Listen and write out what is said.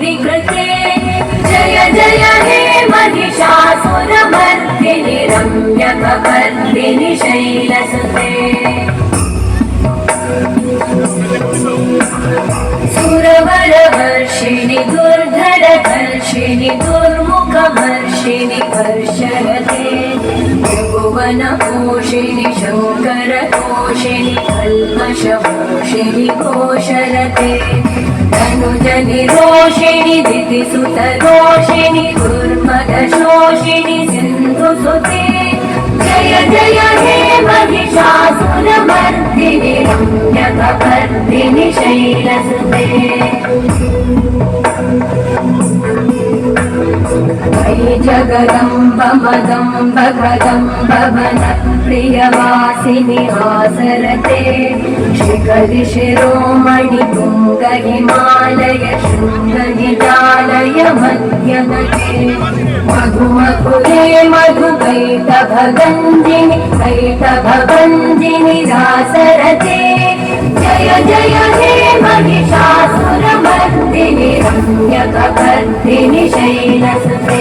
बुद्धिकृते जय जय हे महिषासुरमर्दिनि रम्यकपर्दिनि शैलसुते सुरवरवर्षिणि दुर्धरधर्षिणि दुर्मुखमर्षिणि कर्षरते त्रिभुवनपोषिणि शङ्करतोषिणि कल्मषमोषिणि घोषरते तनुजनिरोषिणि दितिसुतरोषिणि दुर्मदशोषिणि सिन्धुसुते जय जय हे महिषासुरमर्दिनि रम्यकपर्दिनि शैलसुते वै जगदम्ब मदम्ब कदम्ब वनप्रियवासिनि हासरते शिखरि शिरोमणि तुङ्ग हिमालय शृङ्गनिजालय मध्यमते मधुमधुरे मधुकैटभगञ्जिनि कैटभगञ्जिनि रासरते जय जय हे महिषासुरमर्दिनि रम्यकपर्दिनि शैलसुते